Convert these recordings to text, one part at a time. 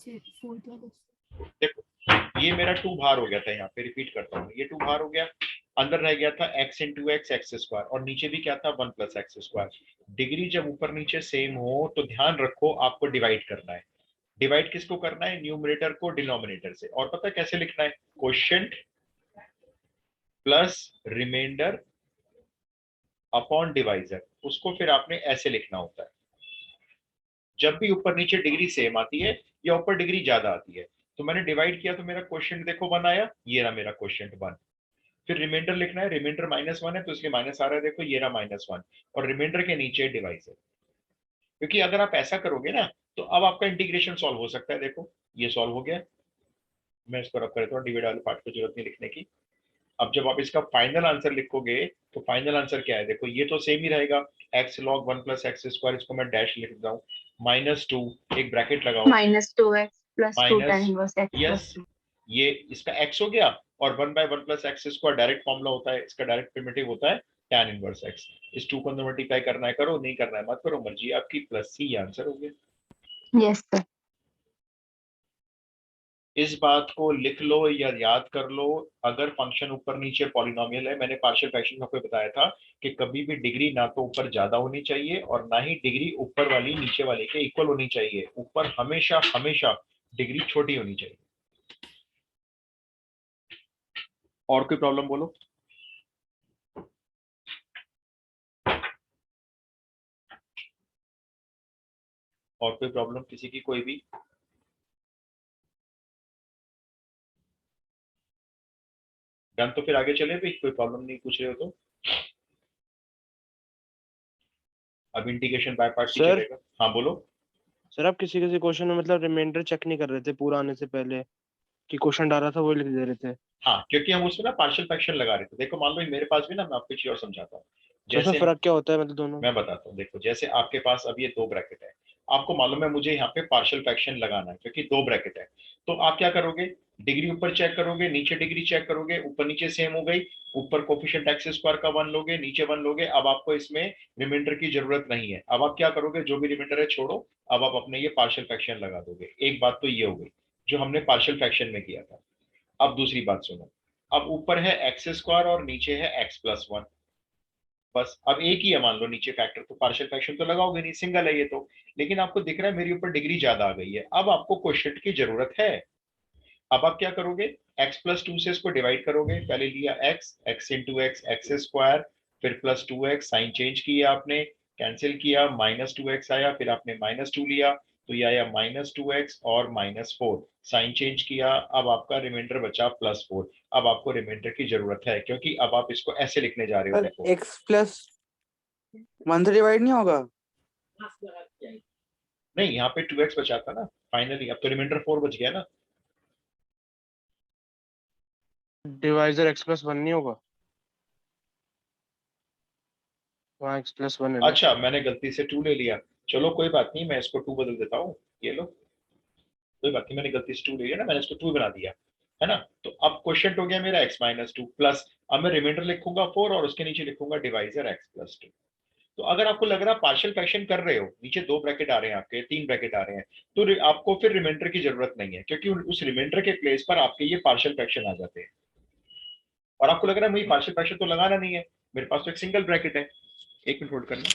देखो ये मेरा 2 बाहर हो गया था, यहाँ पे रिपीट करता हूँ, ये 2 बाहर हो गया, अंदर रह गया था x into x x square, और नीचे भी क्या था 1 प्लस एक्स स्क्वायर। डिग्री जब ऊपर नीचे सेम हो तो ध्यान रखो आपको डिवाइड करना है। डिवाइड किसको करना है? न्यूमरेटर को डिनोमिनेटर से। और पता है कैसे लिखना है? Quotient plus remainder upon divisor, उसको फिर आपने ऐसे लिखना होता है। जब भी ऊपर नीचे डिग्री सेम आती है या ऊपर डिग्री ज्यादा आती है, तो मैंने डिवाइड किया तो मेरा क्वोशिएंट देखो 1 आया, ये रहा मेरा क्वोशिएंट 1। फिर रिमाइंडर लिखना है, रिमाइंडर -1 है तो इसलिए माइनस आ रहा है, देखो ये रहा -1, और रिमाइंडर के नीचे डिवाइजर। क्योंकि अगर आप ऐसा करोगे ना तो अब आपका इंटीग्रेशन सॉल्व हो सकता है। देखो ये सॉल्व हो गया, मैं इसको रब कर देता हूँ, डिवाइड वाले पार्ट की जरूरत नहीं लिखने की। अब जब आप इसका फाइनल आंसर लिखोगे तो फाइनल आंसर क्या है? देखो ये तो सेम ही रहेगा, x log 1 plus x square, इसको मैं डैश लिख देता हूँ, -2, एक ब्रैकेट लगाओ, -2x+2 tan minus, inverse x yes, plus 2। ये इसका x हो गया, और 1/1 plus x square direct formula होता है, इसका डायरेक्ट प्रिमिटिव होता है tan इनवर्स x। इस 2 को मल्टीप्लाई करना है करो, नहीं करना है मत करो, मर्जी आपकी, प्लस c आंसर हो गया। Yes sir. इस बात को लिख लो या याद कर लो, अगर फंक्शन ऊपर नीचे पॉलिनोमियल है, मैंने पार्शियल फ्रैक्शन में आपको बताया था कि कभी भी डिग्री ना तो ऊपर ज्यादा होनी चाहिए और ना ही डिग्री ऊपर वाली नीचे वाले के इक्वल होनी चाहिए, ऊपर हमेशा हमेशा डिग्री छोटी होनी चाहिए। और कोई प्रॉब्लम बोलो? और कोई प्रॉब्लम किसी की, कोई भी? डन, तो फिर आगे चले भाई, कोई प्रॉब्लम नहीं पूछ रहे हो तो। अब integration by parts he sir चलेगा। हाँ बोलो। सर आप किसी किसी क्वेश्चन में मतलब रिमाइंडर चेक नहीं कर रहे थे पूरा आने से पहले, कि क्वेश्चन डाला था वो लिख दे रहे थे। हाँ क्योंकि हम उसमें ना पार्शियल फ्रैक्शन लगा रहे थे। देखो मान लो मेरे पास भी ना, मैं आपको चीज और समझाता हूँ। तो उसमें जैसे फर्क क्या होता है मतलब दोनों? मैं बताता हूँ, देखो जैसे आपके पास अब ये 2 ब्रैकेट है, आपको मालूम है मुझे यहाँ पे पार्शियल फ्रैक्शन लगाना है क्योंकि 2 ब्रैकेट है। तो आप क्या करोगे? डिग्री ऊपर चेक करोगे, नीचे डिग्री चेक करोगे, ऊपर नीचे सेम हो गई, ऊपर कोफिशिएंट एक्स स्क्वायर का 1 लोगे, नीचे 1 लोगे। अब आपको इसमें रिमाइंडर की जरूरत नहीं है। अब आप क्या करोगे? जो भी रिमाइंडर है छोड़ो, अब आप अपने ये पार्शियल फ्रैक्शन लगा दोगे। एक बात तो ये हो गई जो हमने पार्शियल फ्रैक्शन में किया था। अब दूसरी बात सुनो, अब ऊपर है एक्स स्क्वायर और नीचे है x+1, बस अब एक ही है मान लो नीचे फैक्टर, तो पार्शियल फ्रैक्शन तो लगाओगे नहीं, सिंगल है ये तो। लेकिन आपको दिख रहा है मेरे ऊपर डिग्री ज्यादा आ गई है, अब आपको क्वोशिएंट की जरूरत है। अब आप क्या करोगे? x+2 से इसको डिवाइड करोगे, पहले लिया x into x x square, फिर +2x, साइन चेंज किया आपने, कैंसिल किया, -2x आया, फिर आपने -2 लिया, तो ये आया -2x और -4, साइन चेंज किया, अब आपका रिमाइंडर बचा +4। अब आपको रिमाइंडर की जरूरत है क्योंकि अब आप इसको ऐसे लिखने जा रहे हो, सर देखो x+1 से डिवाइड नहीं होगा? नहीं, यहाँ पे 2x बचा था ना फाइनली, अब तो रिमाइंडर 4 बच गया ना। डिवाइजर x+1 नहीं होगा? वहाँ x+1 है ना। अच्छा मैंने गलती से 2 ले लिया, चलो कोई बात नहीं, मैं इसको 2 बदल देता हूँ, ये लो, कोई बात नहीं, मैंने गलती से 2 ले लिया ना, मैंने इसको 2 बना दिया, है ना। तो अब क्वेश्चन हो गया मेरा x-2 प्लस, अब मैं रिमाइंडर लिखूंगा 4 और उसके नीचे लिखूंगा डिवाइजर x+2। तो अगर आपको लग रहा है पार्शियल फ्रैक्शन कर रहे हो, नीचे 2 ब्रैकेट आ रहे हैं आपके, 3 ब्रैकेट आ रहे हैं, तो आपको फिर रिमाइंडर की जरूरत नहीं है क्योंकि उस रिमाइंडर के प्लेस पर आपके ये पार्शियल फ्रैक्शन आ जाते हैं। और आपको लग रहा है मुझे पार्शियल फ्रैक्शन तो लगाना नहीं है, मेरे पास तो एक सिंगल ब्रैकेट है। एक मिनट होल्ड करना।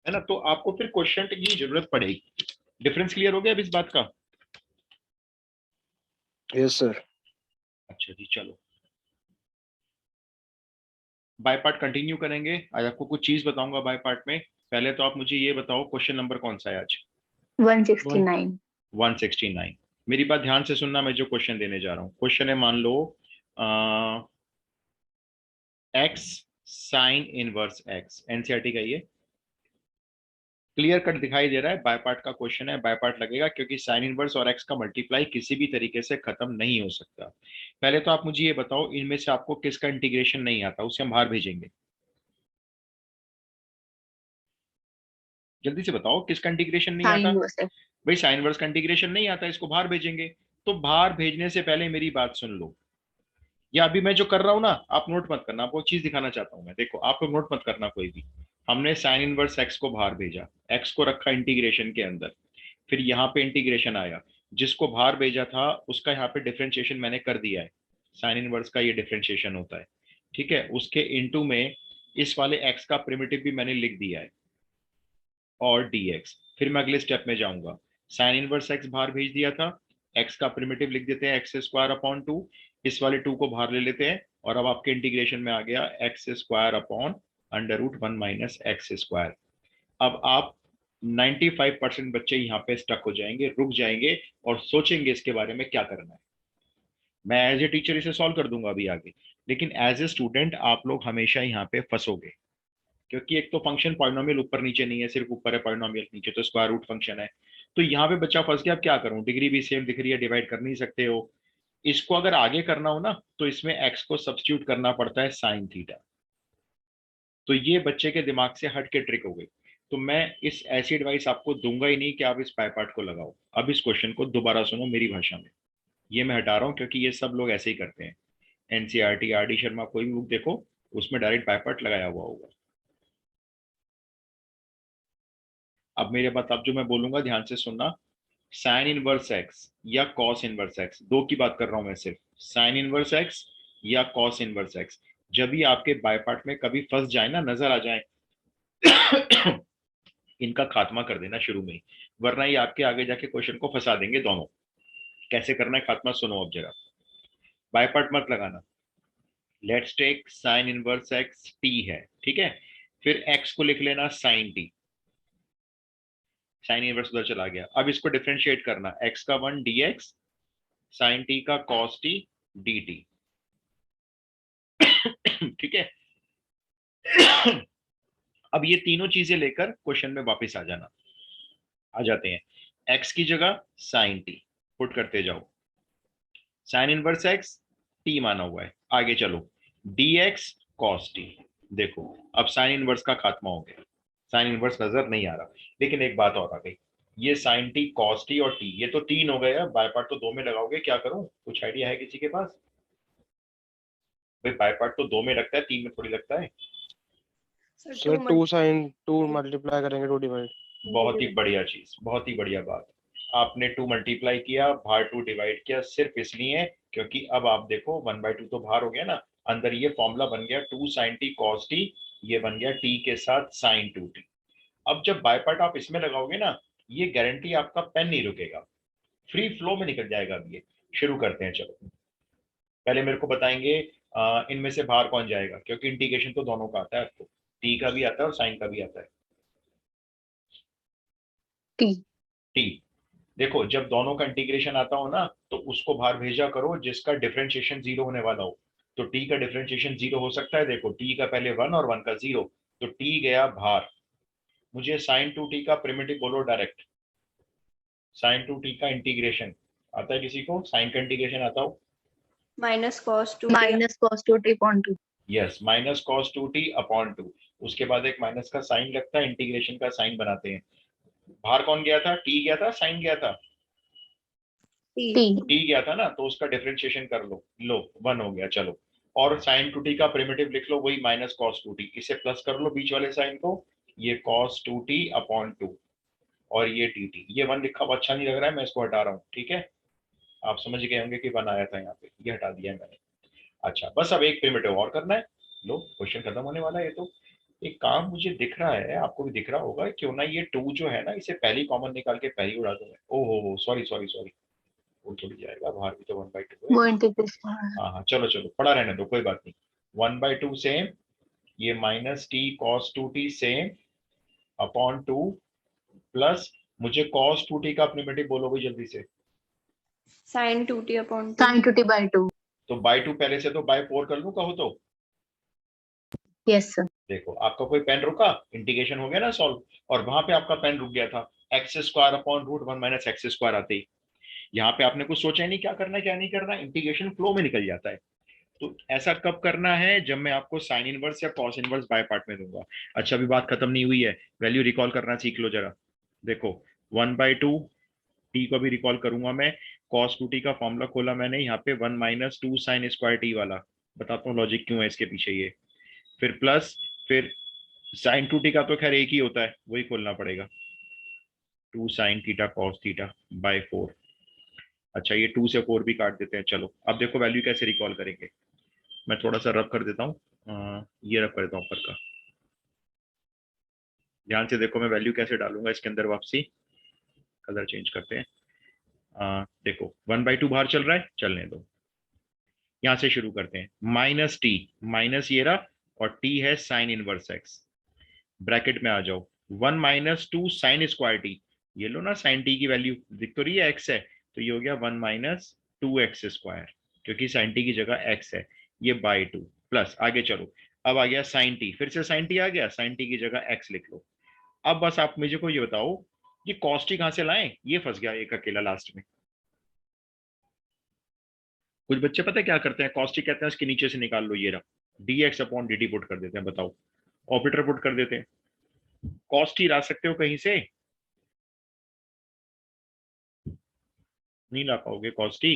है ना, तो आपको फिर क्वेश्चन की जरूरत पड़ेगी। डिफरेंस क्लियर हो गया अब इस बात का? Yes sir. अच्छा जी चलो, बाय पार्ट कंटिन्यू करेंगे। आज आपको कुछ चीज बताऊंगा बाय पार्ट में। पहले तो आप मुझे ये बताओ क्वेश्चन नंबर कौन सा है आज? 169। 169। मेरी बात ध्यान से सुनना, मैं जो क्वेश्चन देने जा रहा हूँ, क्वेश्चन है मान लो x sine inverse x, NCERT का ये क्लियर कट दिखाई दे रहा है, बाय पार्ट का क्वेश्चन है, बाय पार्ट लगेगा क्योंकि साइन इनवर्स और एक्स का मल्टीप्लाई किसी भी तरीके से खत्म नहीं हो सकता। पहले तो आप मुझे ये बताओ इनमें से आपको किसका इंटीग्रेशन नहीं आता, उसे हम बाहर भेजेंगे। जल्दी से बताओ किसका इंटीग्रेशन नहीं साइन आता? Inverse x. भाई साइन इनवर्स का इंटीग्रेशन नहीं आता, इसको बाहर भेजेंगे। तो बाहर भेजने से पहले मेरी बात सुन लो, या अभी मैं जो कर रहा हूं ना आप नोट मत करना, आपको चीज दिखाना चाहता हूं मैं। देखो आप लोग नोट मत करना कोई भी। हमने साइन इनवर्स एक्स को बाहर भेजा, एक्स को रखा इंटीग्रेशन के अंदर, फिर यहाँ पे इंटीग्रेशन आया, जिसको बाहर भेजा था उसका यहाँ पे डिफरेंशिएशन मैंने कर दिया है। साइन इनवर्स का ये डिफरेंशिएशन होता है, ठीक है। उसके इनटू में इस वाले एक्स का प्रिमिटिव भी मैंने लिख दिया है और dx। फिर मैं अगले स्टेप में जाऊंगा, साइन इनवर्स एक्स बाहर भेज दिया था, एक्स का प्रिमिटिव लिख देते हैं एक्स स्क्वायर अपॉन 2, इस वाले 2 को बाहर ले लेते हैं, और अब आपके इंटीग्रेशन में आ गया x square upon under root 1 minus x square. अब आप 95% बच्चे यहाँ पे स्टक हो जाएंगे, रुक जाएंगे और सोचेंगे इसके बारे में क्या करना है। मैं एज ए टीचर इसे सॉल्व कर दूंगा अभी आगे, लेकिन एज ए स्टूडेंट आप लोग हमेशा यहाँ पे फंसोगे, क्योंकि एक तो फंक्शन पॉलिनोमियल ऊपर नीचे नहीं है, सिर्फ ऊपर है पॉलिनोमियल, नीचे तो स्क्वायर रूट फंक्शन है। तो यहाँ पे बच्चा फंस गया, अब क्या करूं, डिग्री भी सेम दिख रही है, डिवाइड कर नहीं सकते हो। इसको अगर आगे करना हो ना तो इसमें एक्स को सब्स्टिट्यूट करना पड़ता है साइन थीटा। तो ये बच्चे के दिमाग से हट के ट्रिक हो गई। तो मैं इस ऐसी एडवाइस आपको दूंगा ही नहीं कि आप इस बाय पार्ट को लगाओ। अब इस क्वेश्चन को दोबारा सुनो मेरी भाषा में, ये मैं हटा रहा हूँ क्योंकि ये सब लोग ऐसे ही करते हैं। एनसीईआरटी, आर डी शर्मा, कोई भी बुक देखो उसमें डायरेक्ट बाय पार्ट लगाया हुआ होगा। अब मेरे बात आप जो मैं बोलूंगा ध्यान से सुनना, साइन इनवर्स एक्स या कॉस इनवर्स एक्स, दो की बात कर रहा हूं मैं सिर्फ, साइन इनवर्स एक्स या कॉस इनवर्स एक्स, जब भी आपके बाय पार्ट में कभी फंस जाए ना, नजर आ जाए इनका खात्मा कर देना शुरू में ही, वरना ये आपके आगे जाके क्वेश्चन को फंसा देंगे दोनों। कैसे करना है खात्मा सुनो अब जरा, बाय पार्ट मत लगाना। Let's take sine inverse x t है, ठीक है, फिर एक्स को लिख लेना साइन टी, साइन इनवर्स उधर चला गया। अब इसको डिफरेंशिएट करना, एक्स का 1 dx, साइन टी का cos t dt, ठीक है। अब ये तीनों चीजें लेकर क्वेश्चन में वापस आ जाना, आ जाते हैं। एक्स की जगह साइन टी पुट करते जाओ, साइन इनवर्स एक्स टी माना हुआ है, आगे चलो dx cos t। देखो अब साइन इनवर्स का खात्मा हो गया, साइन इनवर्स नजर नहीं आ रहा। लेकिन एक बात और आ गई, ये साइन टी कॉस टी और टी, ये तो तीन हो गए, बाय पार्ट तो दो में लगाओगे, क्या करूं, कुछ आइडिया है किसी के पास? भाई बाय पार्ट तो दो में लगता है, तीन में थोड़ी लगता है। सर 2 साइन 2 मल्टीप्लाई करेंगे 2 डिवाइड। बहुत ही बढ़िया चीज, बहुत ही बढ़िया बात। आपने 2 मल्टीप्लाई किया, बाहर 2 डिवाइड किया, सिर्फ इसलिए क्योंकि अब आप देखो 1/2 तो बाहर हो गया ना, अंदर ये फॉर्मूला बन गया 2 sin t cos t, ये बन गया t के साथ sin 2t। अब जब बाय पार्ट आप इसमें लगाओगे ना, ये गारंटी आपका पेन नहीं रुकेगा, फ्री फ्लो में निकल जाएगा। अब ये शुरू करते हैं, चलो पहले मेरे को बताएंगे इनमें से बाहर कौन जाएगा, क्योंकि इंटीग्रेशन तो दोनों का आता है आपको, टी का भी आता है और साइन का भी आता है। टी। टी, देखो जब दोनों का इंटीग्रेशन आता हो ना तो उसको बाहर भेजा करो जिसका डिफरेंशिएशन जीरो होने वाला हो। तो टी का डिफरेंशिएशन जीरो हो सकता है, देखो टी का पहले 1 और 1 का 0, तो टी गया बाहर। मुझे साइन 2t का प्रिमिटिव बोलो डायरेक्ट, साइन 2t का इंटीग्रेशन आता है किसी को, साइन का इंटीग्रेशन आता हो? Minus cos two minus cos two T upon two. Yes, minus cos 2t upon 2, उसके बाद एक माइनस का साइन लगता है, इंटीग्रेशन का साइन बनाते हैं। बाहर कौन गया था, टी गया था, साइन गया था? टी। टी गया था ना, तो उसका डिफरेंशिएशन कर लो, लो 1 हो गया, चलो। और साइन 2t का प्रिमिटिव लिख लो, वही माइनस कॉस 2t, इसे प्लस कर लो बीच वाले साइन को, ये कॉस 2t अपॉन 2, और ये dt। ये 1 लिखा हुआ अच्छा नहीं लग रहा है, मैं इसको हटा रहा हूँ, ठीक है। आप समझ गए होंगे कि 1 आया था यहाँ पे, ये हटा दिया है मैंने। अच्छा बस अब एक प्रिमिटिव और करना है, लो क्वेश्चन खत्म होने वाला है। ये तो एक काम मुझे दिख रहा है, आपको भी दिख रहा होगा, क्यों ना ये 2 जो है ना इसे पहली कॉमन निकाल के पहली उड़ा दूं मैं। ओहो सॉरी सॉरी सॉरी, वो थोड़ी जाएगा बाहर भी, तो 1/2 वो है। इंटीग्रेशन। हाँ हाँ चलो चलो, पड़ा रहने दो, कोई बात नहीं। 1/2 सेम, ये minus T cos 2t same upon 2, plus मुझे कॉस 2t का प्रिमिटिव बोलो भाई जल्दी से। Sign to T upon two. Sign to T by two. तो बाई 2 पहले से तो बाई 4 कर लूं, कहो तो। Yes sir. देखो आपका कोई पेन रुका, इंटीग्रेशन हो गया ना सॉल्व, और वहां पे आपका पेन रुक गया था, x square upon root 1 minus x square आते ही। यहाँ पे आपने कुछ सोचा ही नहीं क्या करना है क्या नहीं करना, इंटीग्रेशन फ्लो में निकल जाता है। तो ऐसा कब करना है, जब मैं आपको साइन इनवर्स या कॉस इनवर्स बाय पार्ट में दूंगा। अच्छा अभी बात खत्म नहीं हुई है, वैल्यू रिकॉल करना सीख लो जरा। देखो 1/2 टी को भी रिकॉल करूंगा मैं। कॉस टू टी का फॉर्मूला खोला मैंने यहाँ पे 1 - 2 साइन स्क्वायर टी वाला। बताता हूँ लॉजिक क्यों है इसके पीछे ये। फिर प्लस, फिर साइन टू टी का तो खैर एक ही होता है, वही खोलना पड़ेगा। 2 sine theta cos theta by 4। अच्छा ये 2 से 4 भी काट देते हैं। चलो अब देखो वैल्यू कैसे रिकॉल करेंगे। मैं थोड़ा सा रब कर देता हूँ, ये रब कर देता हूँ ऊपर का। ध्यान से देखो मैं वैल्यू कैसे डालूंगा इसके अंदर वापसी। कलर चेंज करते हैं। देखो 1/2 बाहर चल रहा है, चलने दो। यहां से शुरू करते हैं। माइनस टी, माइनस ये रहा, और टी है साइन इनवर्स एक्स। ब्रैकेट में आ जाओ। 1 - 2 साइन स्क्वायर टी, ये लो ना साइन टी की वैल्यू दिख तो रही है, एक्स है, तो ये हो गया 1 - 2 एक्स स्क्वायर, क्योंकि साइन टी की जगह एक्स है। ये बाई 2 प्लस, आगे चलो। अब आ गया साइन टी, फिर से साइन टी आ गया, साइन टी की जगह एक्स लिख लो। अब बस आप मुझे को ये बताओ, ये कॉस टी कहां से लाएं, ये फंस गया एक अकेला लास्ट में। कुछ बच्चे पता है क्या करते हैं, कॉस टी कहते हैं उसके नीचे से निकाल लो, ये रहा dx अपॉन dt पुट कर देते हैं। बताओ, ऑपरेटर पुट कर देते हैं। कॉस टी ला सकते हो कहीं से? नहीं ला पाओगे कॉस टी।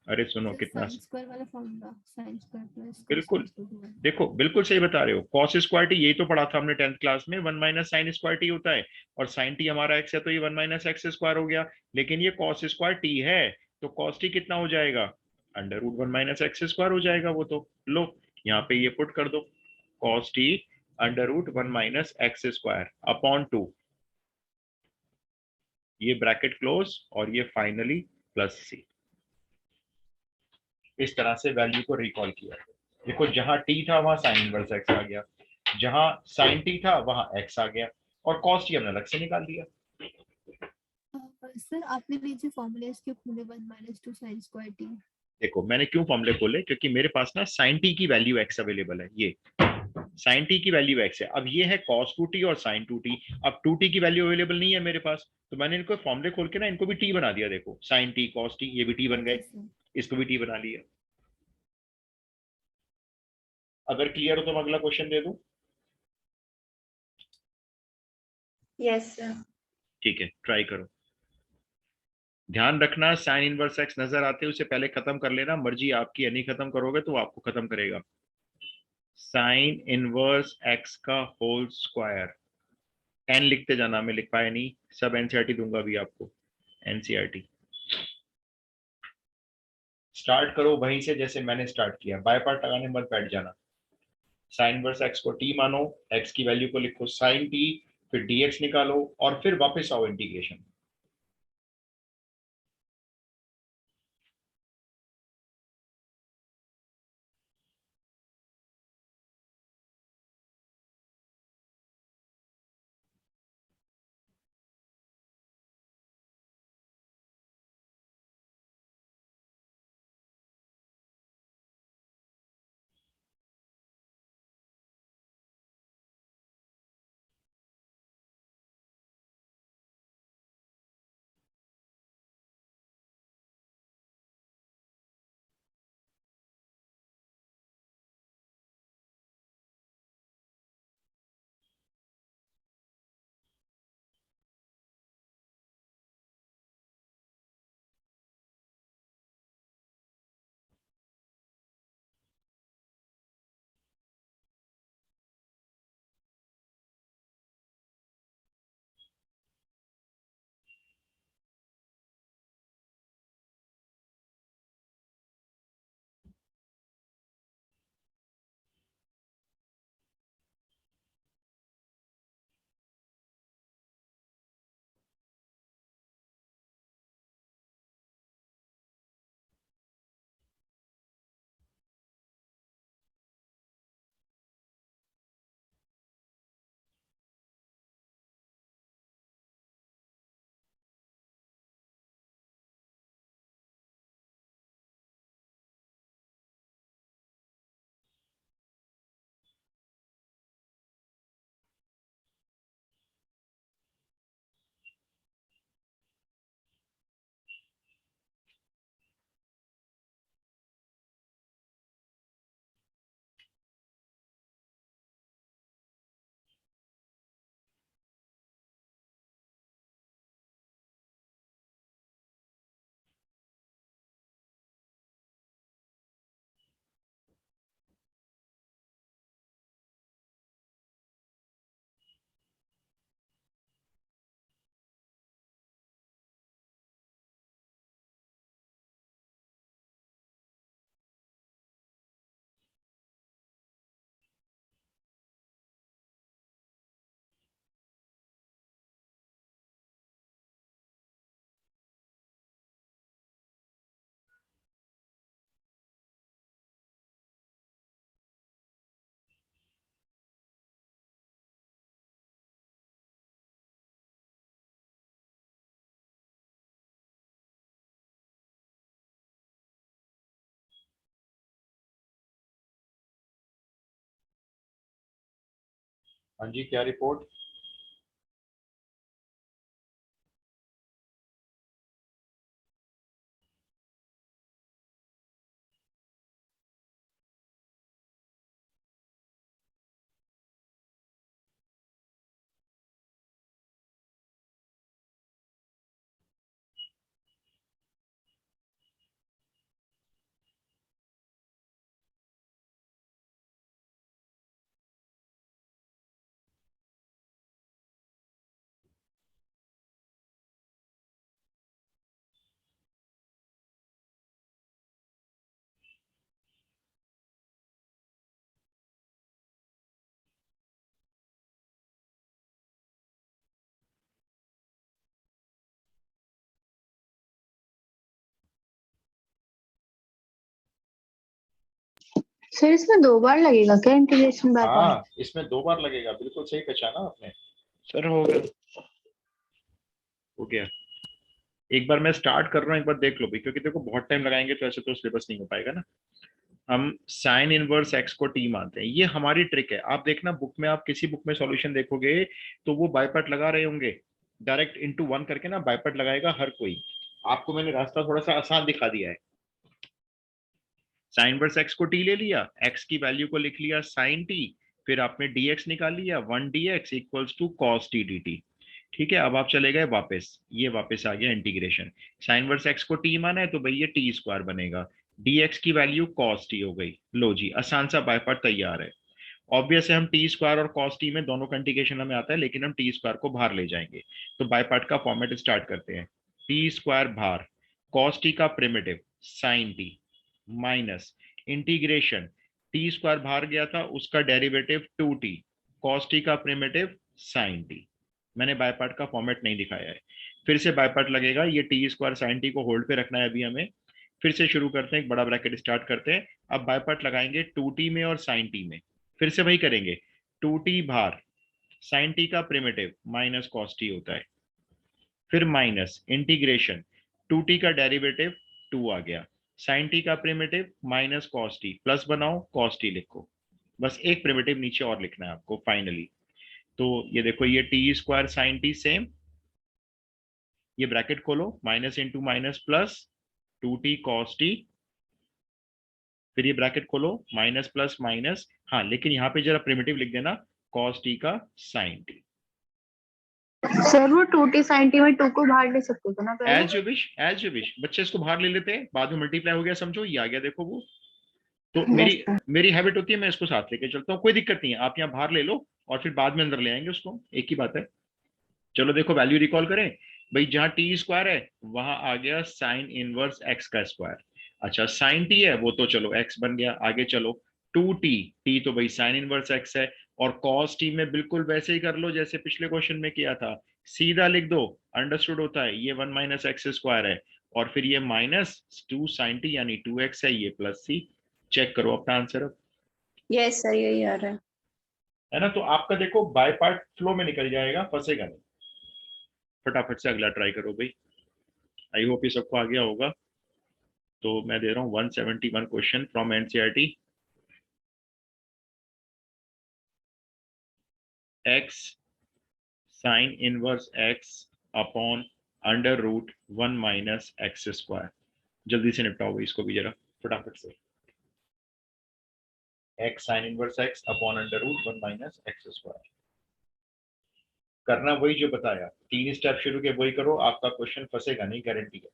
अरे सुनो कितना, साइन स्क्वायर वाला formula, sine square plus cos बिल्कुल स्क्वायर टू। देखो बिल्कुल सही बता रहे हो। कॉस स्क्वायर टी यही तो पढ़ा था हमने 10th क्लास में, 1 - साइन स्क्वायर टी होता है। और साइन टी हमारा एक्स है, तो ये 1 - एक्स स्क्वायर हो गया। लेकिन ये कॉस स्क्वायर टी है, तो कॉस टी कितना हो जाएगा, √1 - एक्स स्क्वायर हो जाएगा वो तो। लो यहाँ पे ये पुट कर दो, cos T √1 - x square upon 2, ये ब्रैकेट क्लोज, और ये फाइनली प्लस सी। इस तरह से वैल्यू को रिकॉल किया। देखो जहां टी था वहां साइन इनवर्स एक्स आ गया, जहां साइन टी था वहां एक्स आ गया, और कॉस टी हमने अलग से निकाल दिया। सर आपने नीचे फॉर्मूले क्यों खोले, 1 - 2 साइन स्क्वायर टी? देखो मैंने क्यों फॉर्मूले खोले, क्योंकि मेरे पास ना साइन टी की वैल्यू एक्स अवेलेबल है। ये साइन टी की वैल्यू एक्स है, अब ये है कॉस टू टी और साइन टू टी। अब टू टी की वैल्यू अवेलेबल नहीं है मेरे पास, तो मैंने इनको फॉर्मूले खोल के ना इनको भी टी बना दिया। देखो साइन टी कॉस टी, ये भी टी बन ओके गए, सर। इसको भी टी बना लिया। अगर क्लियर हो तो मैं अगला क्वेश्चन दे दूं। Yes, sir. ठीक है ट्राई करो। ध्यान रखना साइन इनवर्स एक्स नजर आते हैं उसे पहले खत्म कर लेना, मर्जी आपकी है, नहीं खत्म करोगे तो वो आपको खत्म करेगा। साइन इनवर्स एक्स का होल स्क्वायर, एन लिखते जाना, मैं लिख पाया नहीं, सब एनसीईआरटी दूंगा अभी आपको। एनसीईआरटी स्टार्ट करो वहीं से जैसे मैंने स्टार्ट किया, बाय पार्ट लगाने मत बैठ जाना। साइन इनवर्स एक्स को टी मानो, एक्स की वैल्यू को लिखो साइन टी, फिर डीएक्स निकालो, और फिर वापस आओ इंटीग्रेशन। हाँ जी, क्या रिपोर्ट? सर इसमें 2 बार लगेगा क्या इंटीग्रेशन बाय पार्ट? हाँ, इसमें 2 बार लगेगा, बिल्कुल सही पहचाना आपने। सर हो गया। हो गया। एक बार मैं स्टार्ट कर रहा हूँ, एक बार देख लो भाई, क्योंकि देखो बहुत टाइम लगाएंगे तो ऐसे तो सिलेबस नहीं हो पाएगा ना। हम साइन इनवर्स एक्स को टी मानते हैं, ये हमारी ट्रिक है। आप देखना बुक में, आप किसी बुक में सॉल्यूशन देखोगे तो वो बाईपार्ट लगा रहे होंगे, डायरेक्ट इनटू वन करके ना बाईपार्ट लगाएगा हर कोई। आपको मैंने रास्ता थोड़ा सा आसान दिखा दिया है। साइन इनवर्स एक्स को टी ले लिया, एक्स की वैल्यू को लिख लिया साइन टी, फिर आपने dx निकाल लिया, 1 dx equals to cos t d t. ठीक है, अब आप चले गए वापस, ये वापस आ गया इंटीग्रेशन। साइन वर्स एक्स को टी माना है तो भाई ये टी स्क्वायर बनेगा, dx की वैल्यू cos टी हो गई। लो जी, आसान सा बायपार्ट तैयार है। ऑब्वियस है, हम टी स्क्वायर और cos टी में दोनों का इंटीग्रेशन हमें आता है, लेकिन हम टी स्क्वायर को बाहर ले जाएंगे। तो बायपार्ट का फॉर्मेट स्टार्ट करते हैं। टी स्क्वायर बाहर, cos टी का primitive sin T, minus integration, T square बाहर गया था उसका डेरिवेटिव 2t, cos टी का प्रिमिटिव sin टी। मैंने बायपार्ट का फॉर्मेट नहीं दिखाया है। फिर से बायपार्ट लगेगा, ये टी स्क्वायर साइन टी को होल्ड पे रखना है अभी हमें। फिर से शुरू करते हैं, एक बड़ा ब्रैकेट स्टार्ट करते हैं। अब बायपार्ट लगाएंगे 2t में और साइन टी में। फिर से वही करेंगे, 2t बाहर, साइन टी का प्रिमिटिव माइनस कॉस टी होता है, फिर माइनस इंटीग्रेशन, 2t का डेरिवेटिव 2 आ गया, साइन टी का primitive minus cos T, plus बनाओ कॉस टी लिखो। बस एक प्रिमिटिव नीचे और लिखना है आपको फाइनली। तो ये देखो, ये T square sine T same, ये ब्रैकेट खोलो, minus into minus plus, 2t cos T, फिर ये ब्रैकेट खोलो, माइनस प्लस माइनस, हाँ लेकिन यहाँ पे जरा प्रिमिटिव लिख देना, कॉस टी का साइन टी। सर वो 2t sin t में 2 को बाहर ले सकते थे ना पहले? As you wish, as you wish, बच्चे इसको बाहर ले लेते हैं, बाद में मल्टीप्लाई हो गया समझो, ये आ गया देखो वो। तो यस मेरी सर। मेरी हैबिट होती है, मैं इसको साथ लेके चलता हूँ, कोई दिक्कत नहीं है, आप यहाँ बाहर ले लो और फिर बाद में अंदर ले आएंगे उसको, एक ही बात है। चलो देखो, वैल्यू रिकॉल करें भाई, जहां टी स्क्वायर है वहां आ गया साइन इनवर्स एक्स का स्क्वायर। अच्छा, साइन टी है वो तो चलो एक्स बन गया, आगे चलो 2t, टी तो भाई साइन इनवर्स एक्स है, और कॉस टी में बिल्कुल वैसे ही कर लो जैसे पिछले क्वेश्चन में किया था, सीधा लिख दो, अंडरस्टूड होता है, ये 1 माइनस एक्स स्क्वायर है, और फिर ये माइनस 2 साइन टी यानी 2x है, ये प्लस सी। चेक करो अपना आंसर अब, यस सर, यही आ रहा है। है ना? तो आपका देखो बाय पार्ट फ्लो में निकल जाएगा, फंसेगा नहीं। फटाफट से अगला ट्राई करो भाई, आई होप ये सबको आ गया होगा। तो मैं दे रहा हूँ 171 question from NCERT. X sine inverse x upon under root 1 minus x square. जल्दी से निपटाओ भाई इसको भी जरा फटाफट से। X sine inverse x upon under root 1 minus x square. करना वही जो बताया, 3 स्टेप शुरू के वही करो, आपका क्वेश्चन फंसेगा नहीं, गारंटी है।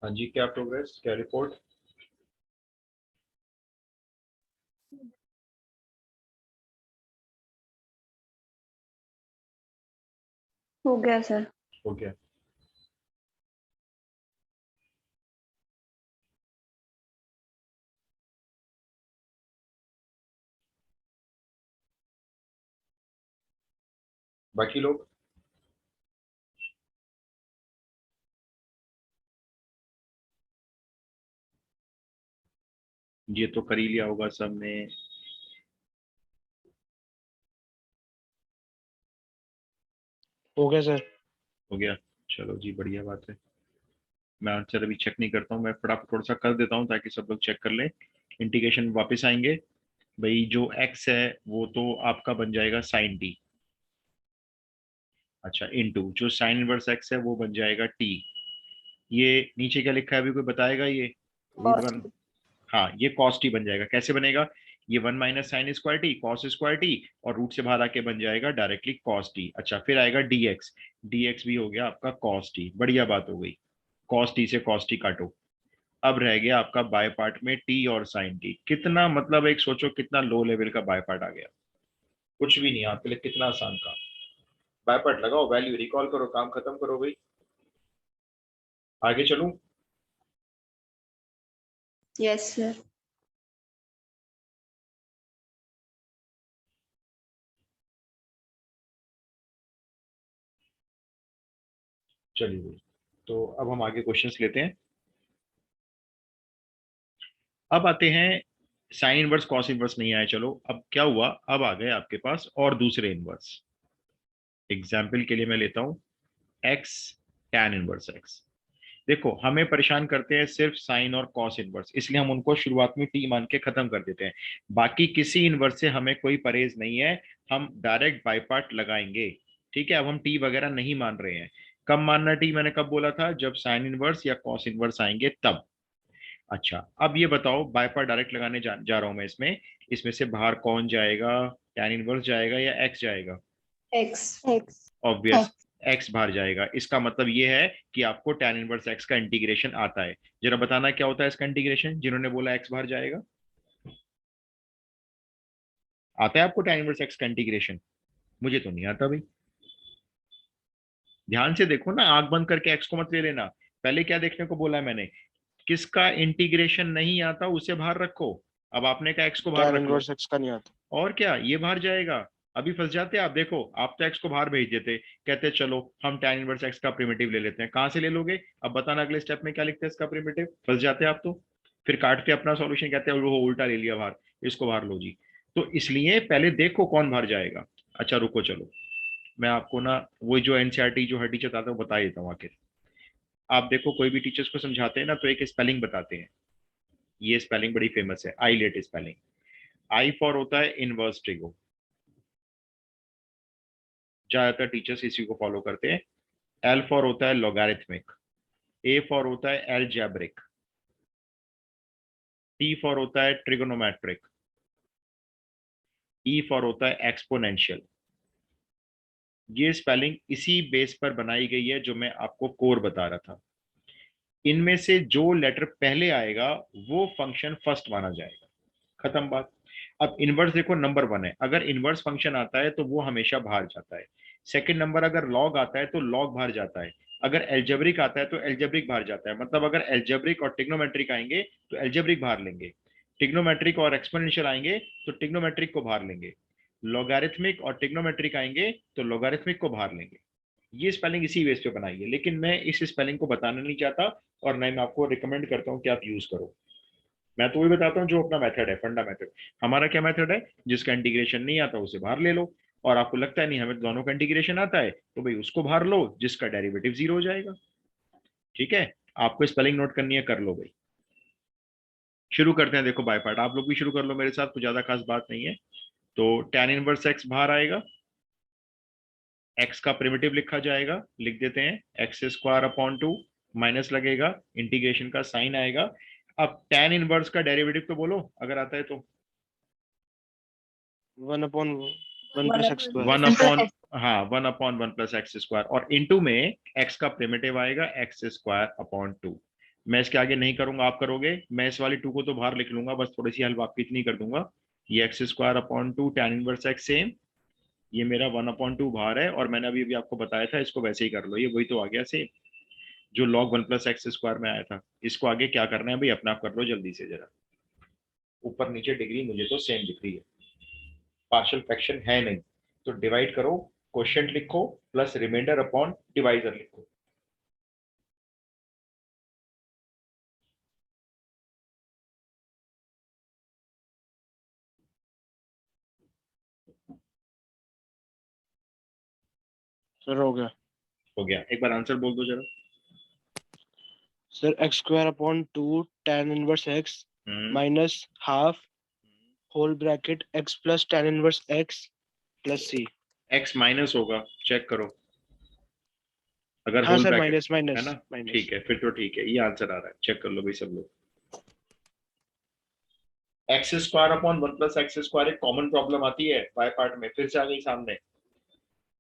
हाँ जी, क्या प्रोग्रेस, क्या रिपोर्ट? हो गया सर। हो गया। बाकी लोग? ये तो कर ही लिया होगा सबने। हो गया सर। हो गया, चलो जी, बढ़िया बात है। मैं आंसर अभी चेक नहीं करता हूँ, मैं फटाफट थोड़ा सा कर देता हूँ ताकि सब लोग चेक कर लें। इंटीग्रेशन वापस आएंगे। भाई जो x है वो तो आपका बन जाएगा साइन टी। अच्छा, इनटू जो साइन इनवर्स x है वो बन जाएगा t। ये नीचे क्या लिखा है अभी कोई बताएगा? ये रूट वन। Cost. हाँ, ये कॉस टी बन जाएगा। कैसे बनेगा? ये 1 - sin² t cos²t और रूट से बाहर आके बन जाएगा डायरेक्टली cos t। अच्छा, फिर आएगा dx। dx भी हो गया आपका cos t। बढ़िया बात हो गई। cos t से cos t काटो। अब रह गया आपका बाय पार्ट में t और sin t। कितना मतलब, एक सोचो कितना लो लेवल का बाय पार्ट आ गया। कुछ भी नहीं आपके लिए, कितना आसान काम। बाय पार्ट लगाओ, वैल्यू रिकॉल करो, काम खत्म करो भाई। आगे चलूं? Yes sir. चलिए भाई, तो अब हम आगे क्वेश्चंस लेते हैं। अब आते हैं, साइन इनवर्स कॉस इनवर्स नहीं आया, चलो अब क्या हुआ, अब आ गए आपके पास और दूसरे इनवर्स। एग्जाम्पल के लिए मैं लेता हूं एक्स टैन इनवर्स एक्स। देखो, हमें परेशान करते हैं सिर्फ साइन और कॉस इनवर्स, इसलिए हम उनको शुरुआत में टी मान के खत्म कर देते हैं। बाकी किसी इनवर्स से हमें कोई परहेज नहीं है, हम डायरेक्ट बाय पार्ट लगाएंगे। ठीक है, अब हम टी वगैरह नहीं मान रहे हैं। कब मानना टी? मैंने कब बोला था? जब साइन इनवर्स या कॉस इनवर्स आएंगे तब। अच्छा, अब ये बताओ, बाय पार्ट डायरेक्ट लगाने जा रहा हूं मैं इसमें। इसमें से बाहर कौन जाएगा? टैन इनवर्स जाएगा या एक्स जाएगा? X. X. ऑब्वियस, एक्स बाहर जाएगा। इसका मतलब ये है कि आपको टैन इनवर्स एक्स का इंटीग्रेशन आता है। जरा बताना क्या होता है इसका इंटीग्रेशन, जिन्होंने बोला एक्स बाहर जाएगा। आता है आपको टैन इनवर्स एक्स का इंटीग्रेशन? मुझे तो नहीं आता भाई। ध्यान से देखो ना, आंख बंद करके एक्स को मत ले लेना। पहले क्या देखने को बोला है मैंने? किसका इंटीग्रेशन नहीं आता उसे बाहर रखो। अब आपने कहा एक्स को बाहर टैन रख लो, इनवर्स एक्स का नहीं आता। और क्या, ये बाहर जाएगा। अभी फंस जाते आप। देखो, आप तो एक्स को बाहर भेज देते, कहते चलो हम tan इनवर्स एक्स का प्रिमिटिव ले लेते हैं। कहां से ले लोगे? अब बताना अगले स्टेप में क्या लिखते हैं इसका प्रिमिटिव। फंस जाते आप तो। फिर काटते अपना सॉल्यूशन, कहते हैं वो उल्टा ले लिया बाहर, इसको बाहर लो जी। तो इसलिए पहले देखो कौन बाहर जाएगा। अच्छा रुको, चलो मैं आपको ना वो जो एनसीईआरटी जो हर टीचर आता है वो बता देता हूँ आखिर। आप देखो, कोई भी टीचर्स को समझाते हैं ना तो एक स्पेलिंग बताते हैं। ये स्पेलिंग बड़ी फेमस है, I let spelling. I for होता है इनवर्स ट्रिगो, ज्यादातर टीचर्स इसी को फॉलो करते हैं। एल फॉर होता है लॉगरिथमिक। ए फॉर होता है एलजेब्रिक। टी फॉर होता है ट्रिगोनोमेट्रिक। ई फॉर होता है एक्सपोनेंशियल। ये स्पेलिंग इसी बेस पर बनाई गई है जो मैं आपको कोर बता रहा था। इनमें से जो लेटर पहले आएगा वो फंक्शन फर्स्ट माना जाएगा। खत्म बात। अब इनवर्स देखो, नंबर 1 है, अगर इनवर्स फंक्शन आता है तो वो हमेशा बाहर जाता है। सेकंड नंबर, अगर लॉग आता है तो लॉग बाहर जाता है। अगर एल्जेब्रिक आता है तो एल्जेब्रिक बाहर जाता है। मतलब अगर एल्जेब्रिक और टिग्नोमेट्रिक आएंगे तो एल्जेब्रिक बाहर लेंगे, टिग्नोमेट्रिक और एक्सपोनेंशियल आएंगे तो टिग्नोमेट्रिक को बाहर लेंगे, लॉगरिथमिक और टिग्नोमेट्रिक आएंगे तो लॉगरिथमिक को बाहर लेंगे। ये स्पेलिंग इसी बेस पे बनाई है, लेकिन मैं इस स्पेलिंग को बताना नहीं चाहता और मैं आपको रिकमेंड करता हूँ कि आप यूज करो। मैं तो वही बताता हूँ जो अपना मेथड है, फंडा मेथड। हमारा क्या मेथड है? जिसका इंटीग्रेशन नहीं आता उसे बाहर ले लो, और आपको लगता है नहीं हमें दोनों का इंटीग्रेशन आता है तो भाई उसको बाहर लो जिसका डेरिवेटिव 0 हो जाएगा। ठीक है, आपको स्पेलिंग नोट करनी है, कर लो भाई। शुरू करते हैं, देखो बाय पार्ट आप लोग भी शुरू कर लो मेरे साथ, कुछ ज्यादा खास बात नहीं है। तो tan इनवर्स एक्स बाहर आएगा, एक्स का प्रिमिटिव लिखा जाएगा, लिख देते हैं x² / 2 माइनस लगेगा, इंटीग्रेशन का साइन आएगा। अब tan इनवर्स का डेरिवेटिव तो बोलो अगर आता है तो। 1/1 + x²। 1 अपॉन, हाँ 1/1 + x², और इनटू में x का प्रिमिटिव आएगा x² / 2। मैं इसके आगे नहीं करूंगा, आप करोगे। मैं इस वाली 2 को तो बाहर लिख लूंगा, बस थोड़ी सी हेल्प आपकी इतनी कर दूंगा। ये x square upon 2 tan inverse x same, ये मेरा 1/2 बाहर है, और मैंने अभी अभी आपको बताया था इसको वैसे ही कर लो, ये वही तो आ गया सेम जो log 1 + एक्स स्क्वायर में आया था। इसको आगे क्या करना है भाई, अपना आप कर लो जल्दी से जरा। ऊपर नीचे डिग्री मुझे तो सेम दिख रही है, पार्शियल फ्रैक्शन है नहीं, तो डिवाइड करो, क्वोशिएंट लिखो प्लस रिमाइंडर अपॉन डिवाइजर लिखो। सर हो गया। हो गया, एक बार आंसर बोल दो जरा। Sir x square upon 2 tan inverse x hmm, minus half whole bracket x plus tan inverse x plus c. X minus होगा, चेक करो अगर हाँ होल सर, ब्रैकेट, माइनस है माइनस ना। माइनस। ठीक है, फिर तो ठीक है, ये आंसर आ रहा है, चेक कर लो भाई सब लोग। X square upon 1 + x square एक कॉमन प्रॉब्लम आती है बाय पार्ट में, फिर से आ गई सामने।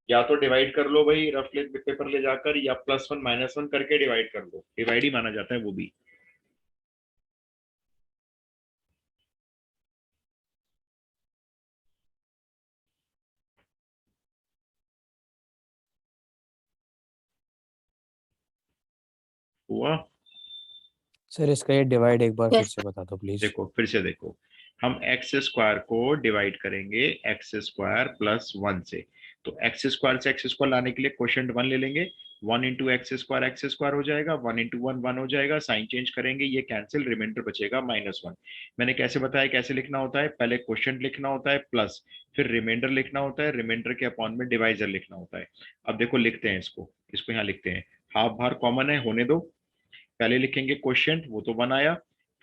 या तो डिवाइड कर लो भाई रफ पेपर ले जाकर, या +1 -1 करके डिवाइड कर लो, डिवाइड ही माना जाता है वो भी। हुआ। सर इसका ये डिवाइड एक बार फिर Yes. से बता दो प्लीज। देखो फिर से देखो, हम एक्स स्क्वायर को डिवाइड करेंगे एक्स स्क्वायर +1 से, तो एक्स स्क्वायर से एक्स स्क्वायर लाने के लिए क्वोशिएंट 1 ले लेंगे, 1 × एक्स स्क्वायर हो जाएगा, 1 × 1 1 हो जाएगा, साइन चेंज करेंगे, ये कैंसिल, रिमाइंडर बचेगा -1। मैंने कैसे बताया कैसे लिखना होता है, पहले क्वोशिएंट लिखना होता है प्लस, फिर रिमाइंडर लिखना होता है, रिमाइंडर के अपॉन में डिवाइजर लिखना होता है। अब देखो लिखते हैं इसको, इसको यहाँ लिखते हैं, हाफ बाहर कॉमन है होने दो, पहले लिखेंगे क्वोशिएंट वो तो 1 आया,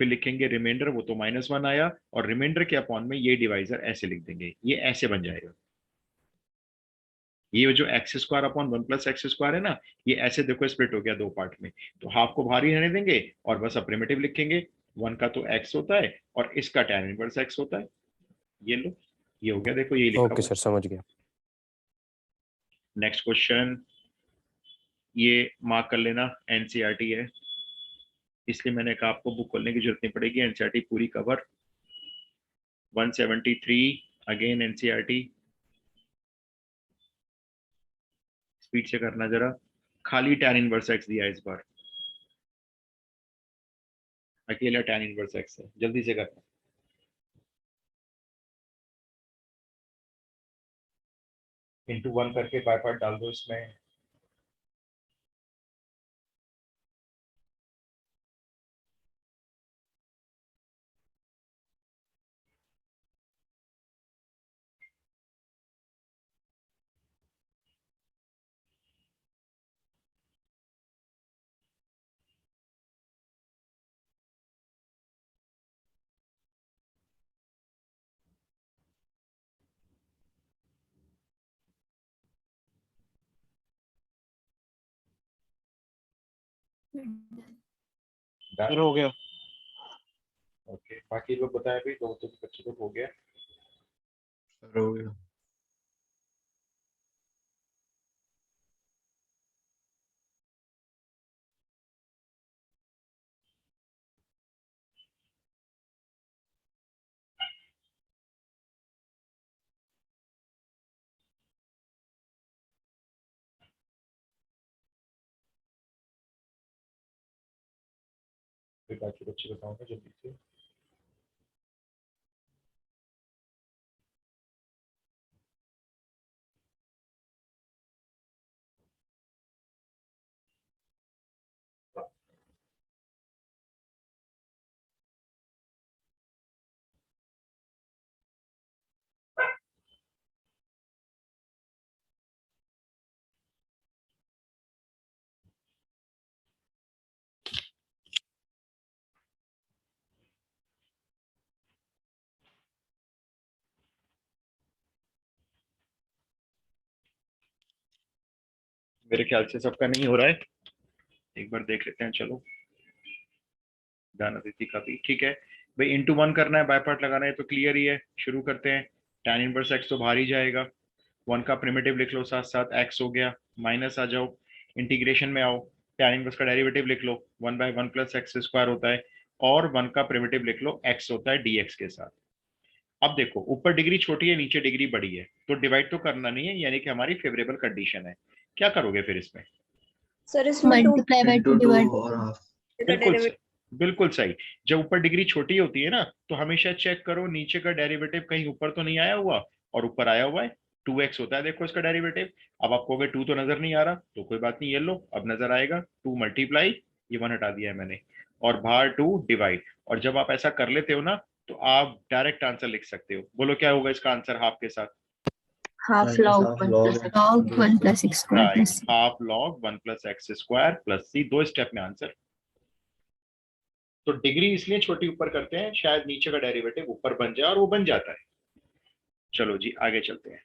फिर लिखेंगे रिमाइंडर वो तो -1 आया, और रिमाइंडर के अपॉन में ये डिवाइजर ऐसे लिख देंगे, ये ऐसे बन जाएगा। ये जो x square upon 1 + x square है ना, ये ऐसे देखो स्प्लिट हो गया 2 पार्ट में, तो हाफ को बाहर ही रहने देंगे और बस अब प्रिमिटिव लिखेंगे। 1 का तो एक्स होता है और इसका tan इनवर्स एक्स होता है, ये लो, ये हो गया, देखो यही लिखा ओके हुआ सर, समझ गया। है। नेक्स्ट क्वेश्चन, ये मार्क कर लेना, एनसीईआरटी है, इसलिए मैंने कहा आपको बुक खोलने की जरूरत नहीं पड़ेगी, एनसीईआरटी पूरी कवर। 173 अगेन एनसीईआरटी, स्पीड से करना जरा, खाली tan इनवर्स एक्स दिया है इस बार, अकेला tan इनवर्स एक्स है, जल्दी से करना। इंटू 1 करके बाय पार्ट डाल दो इसमें। सर हो गया। ओके, बाकी लोग बताएं भाई, दो तो बच्चे लोग हो गया। सर हो गया। फिर बाकी बच्चे बताऊंगा जल्दी से। मेरे ख्याल से सबका नहीं हो रहा है, एक बार देख लेते हैं, चलो दाना दीदी का भी ठीक है भाई। इंटू 1 करना है, बाय पार्ट लगाना है, तो क्लियर ही है, शुरू करते हैं। tan इनवर्स एक्स तो बाहर ही जाएगा, 1 का प्रिमिटिव लिख लो साथ साथ, एक्स हो गया, माइनस आ जाओ, इंटीग्रेशन में आओ, tan इनवर्स का डेरिवेटिव लिख लो, 1/1 प्लस एक्स स्क्वायर होता है, और 1 का प्रिमिटिव लिख लो, x होता है dx के साथ। अब देखो ऊपर डिग्री छोटी है, नीचे डिग्री बड़ी है, तो डिवाइड तो करना नहीं है, यानी कि हमारी फेवरेबल कंडीशन है। क्या करोगे फिर इसमें? सर इसमें 2 multiply by two into two divide और हाफ। का बिल्कुल डेरिवेटिव। बिल्कुल सही। जब ऊपर डिग्री छोटी होती है ना, तो हमेशा चेक करो नीचे का डेरिवेटिव कहीं ऊपर तो नहीं आया हुआ, और ऊपर आया हुआ है, 2x होता है देखो इसका डेरिवेटिव। अब आप कहोगे 2 तो नजर नहीं आ रहा, तो कोई बात नहीं, ये लो अब नजर आएगा, 2 मल्टीप्लाई, ये 1 हटा दिया है मैंने, और बाहर 2 डिवाइड। और जब आप ऐसा कर लेते हो ना, तो आप डायरेक्ट आंसर लिख सकते हो। बोलो क्या होगा इसका आंसर हाफ के साथ? Half Minus log half 1 log plus x log plus 1 c. plus x square right, plus c. Half log 1 plus x square plus c, 2 step में आंसर। तो डिग्री इसलिए छोटी ऊपर करते हैं, शायद नीचे का डेरिवेटिव ऊपर बन जाए, और वो बन जाता है। चलो जी आगे चलते हैं।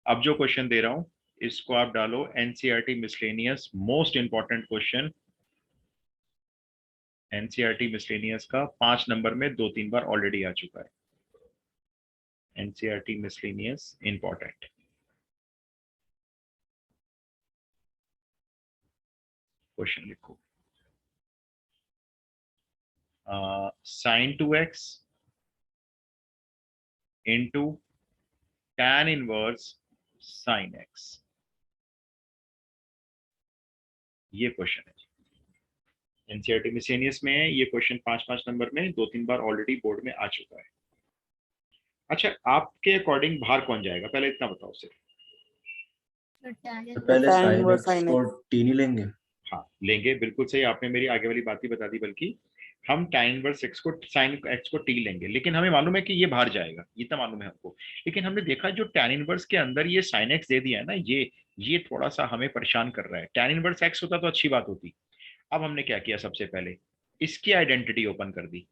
अब जो क्वेश्चन दे रहा हूं, इसको आप डालो NCERT miscellaneous, most important question. NCERT miscellaneous का 5 नंबर में 2-3 बार ऑलरेडी आ चुका है। एनसीईआरटी मिसलेनियस इंपॉर्टेंट क्वेश्चन लिखो। sin 2x into tan inverse sin x, ये क्वेश्चन है। एनसीईआरटी मिसलेनियस में है ये क्वेश्चन, 5-5 नंबर में 2-3 बार ऑलरेडी बोर्ड में आ चुका है। अच्छा, आपके अकॉर्डिंग बाहर कौन जाएगा, पहले इतना बताओ सिर्फ। So tan तो inverse पहले Tan sin inverse x sin को x. t नहीं लेंगे? हाँ लेंगे, बिल्कुल सही, आपने मेरी आगे वाली बात ही बता दी। बल्कि हम tan इनवर्स x को sin x को t लेंगे, लेकिन हमें मालूम है कि ये बाहर जाएगा, ये तो मालूम है हमको। लेकिन हमने देखा जो tan इनवर्स के अंदर ये sin x दे दिया है ना, ये थोड़ा सा हमें परेशान कर रहा है। tan इनवर्स x होता तो अच्छी बात होती। अब हमने क्या किया, सबसे पहले इसकी आइडेंटिटी ओपन कर दी,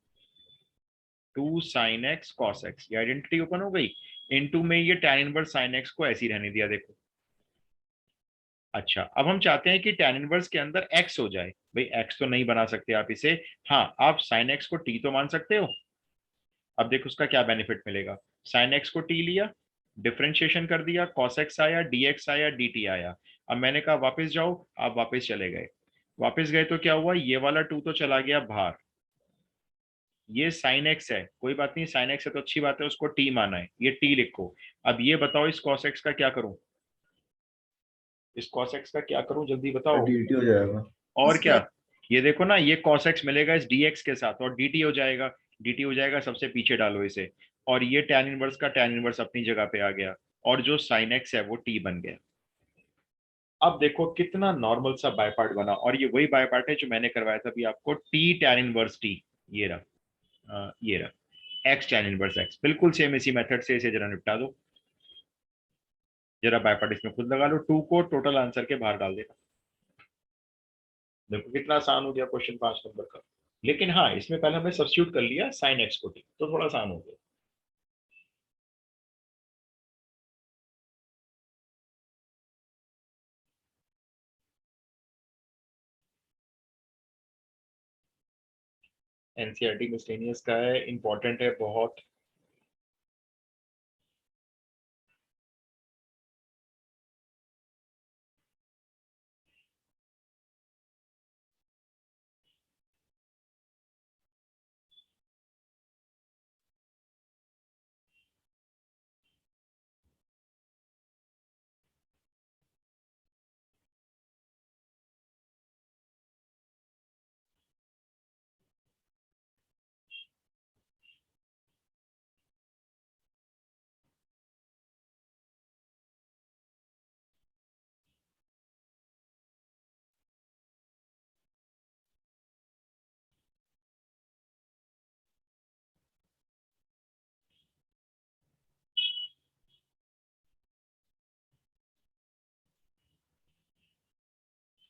2 sin x cos x, ये आइडेंटिटी ओपन हो गई। इनटू में ये tan इनवर्स sin x को ऐसे ही रहने दिया, देखो। अच्छा, अब हम चाहते हैं कि tan इनवर्स के अंदर x हो जाए। भाई x तो नहीं बना सकते आप इसे, हाँ आप sin x को t तो मान सकते हो। अब देखो उसका क्या बेनिफिट मिलेगा, sin x को t लिया, डिफरेंशिएशन कर दिया, cos x आया, dx आया, dt आया। अब मैंने कहा वापस जाओ, आप वापस चले गए। वापस गए तो क्या हुआ, ये वाला 2 तो चला गया बाहर, ये sin x है, कोई बात नहीं, sin x है तो अच्छी बात है, उसको t माना है, ये t लिखो। अब ये बताओ इस cos x का क्या करूं, इस cos x का क्या करूं, जल्दी बताओ। dt हो जाएगा। और क्या, ये देखो ना, ये cos x मिलेगा इस dx के साथ, और dt हो जाएगा, dt हो जाएगा, सबसे पीछे डालो इसे। और ये tan इनवर्स का tan इनवर्स अपनी जगह पे आ गया, और जो sin x है वो t बन गया। अब देखो कितना नॉर्मल सा बाय पार्ट बना, और ये वही बाय पार्ट है जो मैंने करवाया था अभी आपको, t tan इनवर्स t, ये रहा, ये रहा x tan इनवर्स x, बिल्कुल सेम इसी मेथड से इसे जरा निपटा दो। जरा बाय पार्ट इसमें खुद लगा लो, 2 को टोटल आंसर के बाहर डाल देना। देखो कितना आसान हो गया क्वेश्चन 5 नंबर का। लेकिन हाँ, इसमें पहले हमने सब्स्टिट्यूट कर लिया sin x को t, तो थोड़ा आसान हो गया। एनसीईआरटी मिसलेनियस का है, इंपॉर्टेंट है बहुत।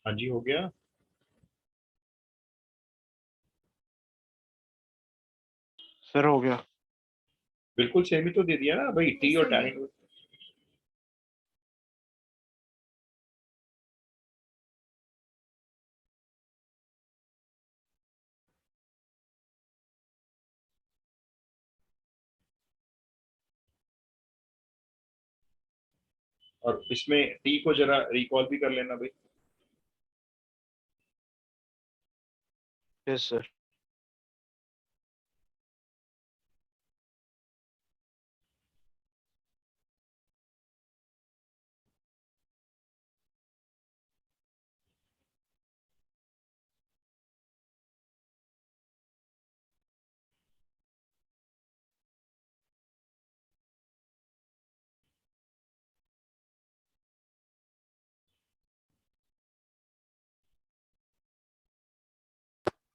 हाँ जी, हो गया। सर हो गया। बिल्कुल सेम ही तो दे दिया ना भाई, टी Yes, और हो tan गया। इनवर्स। और इसमें टी को जरा रिकॉल भी कर लेना भाई। Yes sir.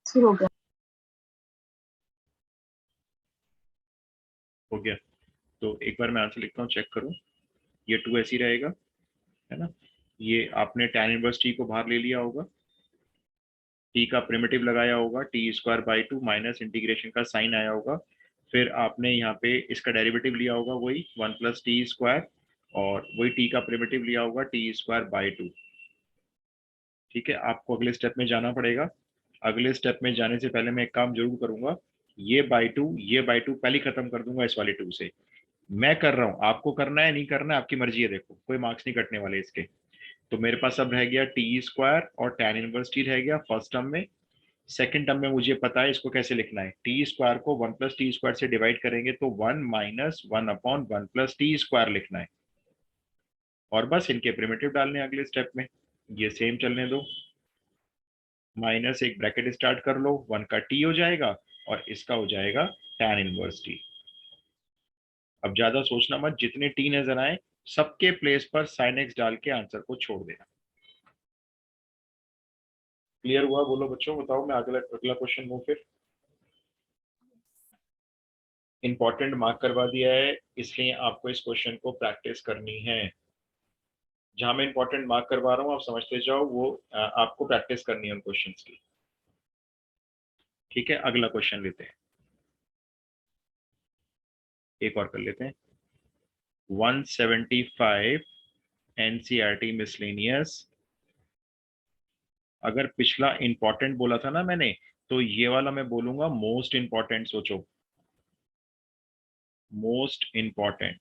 शुरू हो गया। हो गया, तो एक बार मैं आंसर लिखता हूँ, चेक करूँ। ये 2 ऐसी रहेगा, है ना। ये आपने tan इनवर्स टी को बाहर ले लिया होगा, टी का प्रिमिटिव लगाया होगा, T square by 2 minus integration का साइन आया होगा, फिर आपने यहाँ पे इसका डेरिवेटिव लिया होगा वही 1 प्लस टी स्क्वायर, और वही टी का प्रिमिटिव लिया होगा टी स्क्वायर बाई 2। ठीक है, आपको अगले स्टेप में जाना पड़ेगा। अगले स्टेप में जाने से पहले मैं एक काम जरूर करूंगा, ये बाई 2 ये बाई 2 पहले खत्म कर दूंगा इस वाले 2 से। मैं कर रहा हूँ, आपको करना है नहीं करना है आपकी मर्जी है, देखो कोई मार्क्स नहीं कटने वाले इसके। तो मेरे पास अब रह गया टी स्क्वायर और tan इनवर्स टी रह गया फर्स्ट टर्म में। सेकंड टर्म में मुझे पता है इसको कैसे लिखना है, टी स्क्वायर को 1 प्लस टी स्क्वायर से डिवाइड करेंगे तो 1 minus 1 upon 1 plus T square लिखना है, और बस इनके प्रिमिटिव डालने अगले स्टेप में। ये सेम चलने दो, माइनस एक ब्रैकेट स्टार्ट कर लो, 1 का टी हो जाएगा और इसका हो जाएगा tan इनवर्स टी। अब ज्यादा सोचना मत, जितने टी नजर आए सबके प्लेस पर sin x डाल के आंसर को छोड़ देना। क्लियर हुआ? बोलो बच्चों, बताओ, मैं अगला अगला क्वेश्चन लूं फिर। इंपॉर्टेंट मार्क करवा दिया है, इसलिए आपको इस क्वेश्चन को प्रैक्टिस करनी है। जहां मैं इंपॉर्टेंट मार्क करवा रहा हूं आप समझते जाओ, वो आपको प्रैक्टिस करनी है उन क्वेश्चंस की। ठीक है, अगला क्वेश्चन लेते हैं, एक और कर लेते हैं। 175 एनसीईआरटी मिसलेनियस। अगर पिछला इंपॉर्टेंट बोला था ना मैंने, तो ये वाला मैं बोलूंगा मोस्ट इंपॉर्टेंट। सोचो, मोस्ट इंपॉर्टेंट,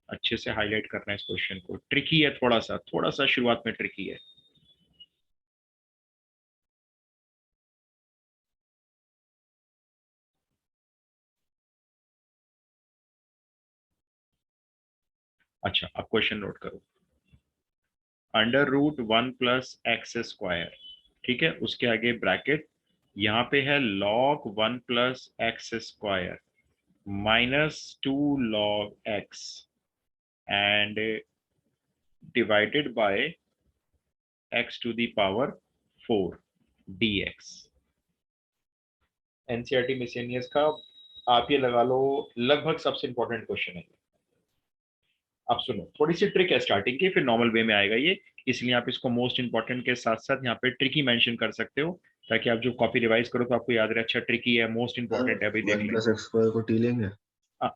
अच्छे से हाईलाइट करना है इस क्वेश्चन को। ट्रिकी है, थोड़ा सा शुरुआत में ट्रिकी है। अच्छा, अब क्वेश्चन नोट करो। Under root 1 plus x square, ठीक है, उसके आगे ब्रैकेट, यहाँ पे है log 1 plus x square minus 2 log x and divided by x to the power 4 dx। NCERT miscellaneous का आप ये लगा लो लगभग सबसे इंपॉर्टेंट क्वेश्चन है। अब सुनो, थोड़ी सी ट्रिक है स्टार्टिंग की, फिर नॉर्मल वे में आएगा ये, इसलिए आप इसको मोस्ट इंपॉर्टेंट के साथ साथ यहाँ पे ट्रिकी मेंशन कर सकते हो, ताकि आप जो कॉपी रिवाइज करो तो आपको याद रहे, अच्छा ट्रिकी है, मोस्ट इंपॉर्टेंट है, भाई देख प्लस एक्स स्क्वायर को टी लेंगे।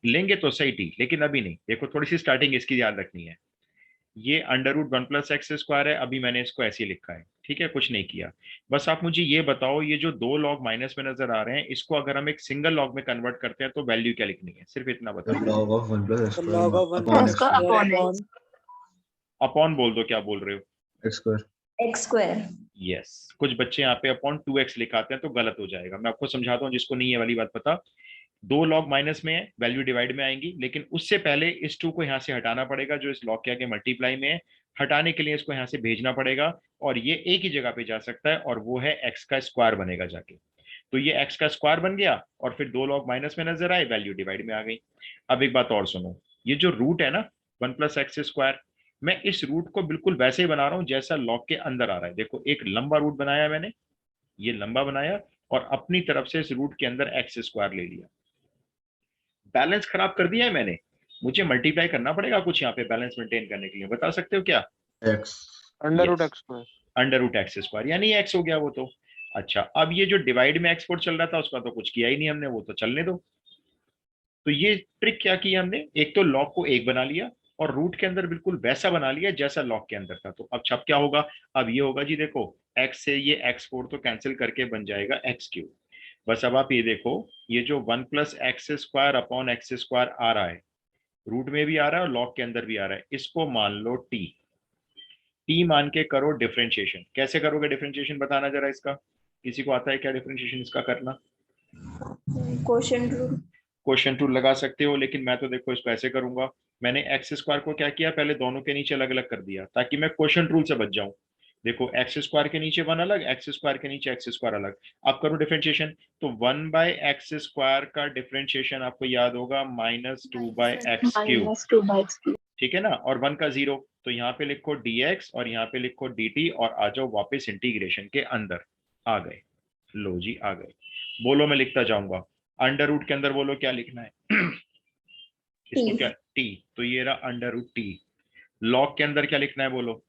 लेंगे तो सही टी, लेकिन अभी नहीं। देखो थोड़ी सी स्टार्टिंग इसकी याद रखनी है। ये under root 1 plus x square है, अभी मैंने इसको ऐसे ही लिखा है, ठीक है, कुछ नहीं किया। बस आप मुझे ये बताओ, ये जो 2 लॉग माइनस में नजर आ रहे हैं, इसको अगर हम एक सिंगल लॉग में कन्वर्ट करते हैं तो वैल्यू क्या लिखनी है, सिर्फ इतना बताओ। log of 1 plus x square log of 1 upon plus x उसका square अपॉन है। upon अपॉन बोल दो, क्या बोल रहे हो? x square। X square. Yes, कुछ बच्चे यहाँ पे अपॉन 2x लिखाते हैं तो गलत हो जाएगा। मैं आपको समझाता हूँ जिसको नहीं ये वाली बात पता। 2 लॉग माइनस में है, वैल्यू डिवाइड में आएंगी, लेकिन उससे पहले इस 2 को यहाँ से हटाना पड़ेगा जो इस लॉग के आगे मल्टीप्लाई में है। हटाने के लिए इसको यहाँ से भेजना पड़ेगा, और ये एक ही जगह पे जा सकता है, और वो है x का स्क्वायर बनेगा जाके। तो ये x का स्क्वायर बन गया, और फिर 2 लॉग माइनस में नजर आए, वैल्यू डिवाइड में आ गई। अब एक बात और सुनो, ये जो रूट है ना 1 प्लस एक्स स्क्वायर, मैं इस रूट को बिल्कुल वैसे ही बना रहा हूं जैसा लॉग के अंदर आ रहा है। देखो एक लंबा रूट बनाया मैंने, ये लंबा बनाया, और अपनी तरफ से इस रूट के अंदर एक्स स्क्वायर ले लिया। बैलेंस खराब कर दिया है मैंने, मुझे मल्टीप्लाई करना पड़ेगा कुछ यहाँ पे बैलेंस मेंटेन करने के लिए, बता सकते हो क्या? x under root Yes. X square. Under root x square, यानी एक्स हो गया वो तो। अच्छा, अब ये जो डिवाइड में एक्सपोर्ट चल रहा था उसका तो कुछ किया ही नहीं हमने, वो तो चलने दो। तो ये ट्रिक क्या की हमने, एक तो लॉग को एक बना लिया, और रूट के अंदर बिल्कुल वैसा बना लिया जैसा लॉग के अंदर था। तो अब छप क्या होगा, अब ये होगा जी, देखो x से ये x4 तो कैंसिल करके बन जाएगा x3। बस अब आप ये देखो, ये जो 1 plus x square upon x square आ रहा है, रूट में भी आ रहा है और लॉग के अंदर भी आ रहा है। इसको मान लो टी, टी मान के करो डिफरेंशिएशन। कैसे करोगे डिफरेंशिएशन बताना जरा इसका, किसी को आता है क्या डिफरेंशिएशन इसका करना? Question rule. क्वेश्चन टूल लगा सकते हो, लेकिन मैं तो देखो इसको ऐसे करूंगा। मैंने एक्स स्क्वायर को क्या किया, पहले दोनों के नीचे अलग अलग कर दिया ताकि मैं क्वेश्चन रूल से बच जाऊं। देखो एक्स स्क्वायर के नीचे वन अलग, एक्स स्क्वायर के नीचे एक्स स्क्वायर अलग। अब करो डिफरेंशिएशन, तो 1/x स्क्वायर का डिफरेंशिएशन आपको याद होगा -2/x³। -2/3। ठीक है ना, और 1 का 0, तो यहाँ पे लिखो dx और यहाँ पे लिखो dt और आ जाओ वापस इंटीग्रेशन के अंदर। आ गए, लो जी आ गए। बोलो, मैं लिखता जाऊंगा। अंडर रूट के अंदर बोलो क्या लिखना है इसको T. क्या, टी, तो ये रहा अंडर रूट टी। लॉग के अंदर क्या लिखना है बोलो?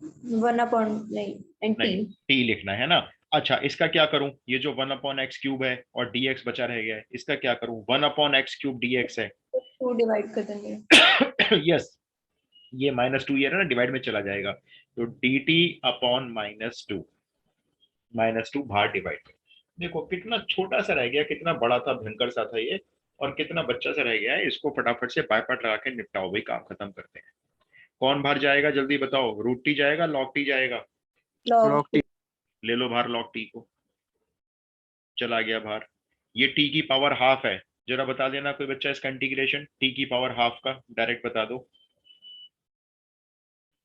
1/, नहीं, and नहीं, t. टी लिखना है ना। अच्छा, इसका क्या करूं, ये जो 1/x³ है और dx बचा रह गया है, इसका क्या करूं? 1/x³ dx है 2 डिवाइड कर देंगे। यस, ये -2 ये ना डिवाइड में चला जाएगा, तो dt अपॉन -2 बाहर डिवाइड। देखो कितना छोटा सा रह गया, कितना बड़ा था, भयंकर सा था ये, और कितना बच्चा सा रह गया है। इसको फटाफट से बायपार्ट लगा के निपटाओ भाई, काम खत्म करते हैं। कौन बाहर जाएगा जल्दी बताओ, रूट टी जाएगा लॉग टी जाएगा? log log t. टी। ले लो बाहर लॉग टी को, चला गया बाहर। ये टी की पावर हाफ है, जरा बता देना कोई बच्चा इसका इंटीग्रेशन, टी की पावर हाफ का डायरेक्ट बता दो।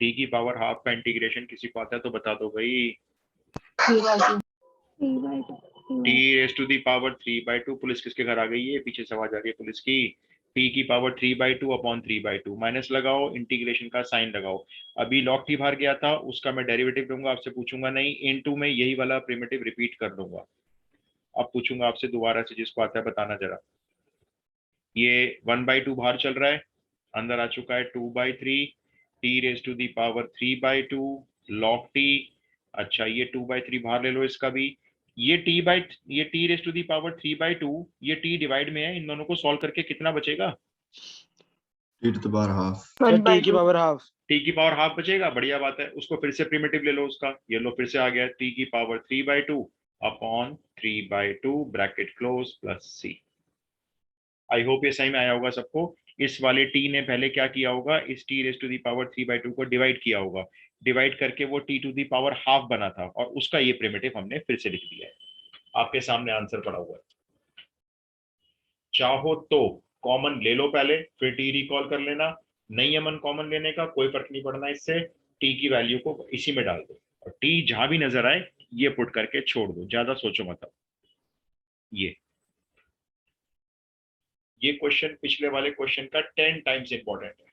टी की पावर हाफ का इंटीग्रेशन किसी को आता है तो बता दो भाई। 3/2 t raised to the power 3/2। Police किसके घर आ गई है, पीछे से आवाज आ रही है पुलिस की। टी की पावर 3/2 अपॉन 3/2, माइनस लगाओ, इंटीग्रेशन का साइन लगाओ। अभी लॉग टी बाहर गया था, उसका मैं डेरिवेटिव लूंगा, आपसे पूछूंगा नहीं, इनटू में यही वाला प्रिमिटिव रिपीट कर दूंगा। अब पूछूंगा आपसे दोबारा से, जिसको आता है बताना जरा। ये 1/2 बाहर चल रहा है, अंदर आ चुका है 2/3, t raised to the power 3/2 log t. अच्छा, ये 2/3 बाहर ले लो इसका भी। ये t raised to the power 3/2, ये टी डिवाइड में है, इन दोनों को सॉल्व करके कितना बचेगा? T to the power half. Sir t की 1/2। Power half. टी की पावर हाफ बचेगा, बढ़िया बात है। उसको फिर से प्रिमिटिव ले लो उसका, ये लो फिर से आ गया टी की power 3/2 upon 3/2 bracket close plus c. I hope ये सही में आया होगा सबको। इस वाले टी ने पहले क्या किया होगा, इस t raised to the power 3/2 को डिवाइड किया होगा, डिवाइड करके वो t to the power half बना था, और उसका ये प्रिमिटिव हमने फिर से लिख दिया है। आपके सामने आंसर पड़ा हुआ है। चाहो तो कॉमन ले लो पहले, फिर टी रिकॉल कर लेना। नहीं है मन कॉमन लेने का, कोई फर्क नहीं पड़ना इससे। टी की वैल्यू को इसी में डाल दो, और टी जहां भी नजर आए ये पुट करके छोड़ दो, ज्यादा सोचो मत। अब ये क्वेश्चन पिछले वाले क्वेश्चन का 10 टाइम्स इंपॉर्टेंट है,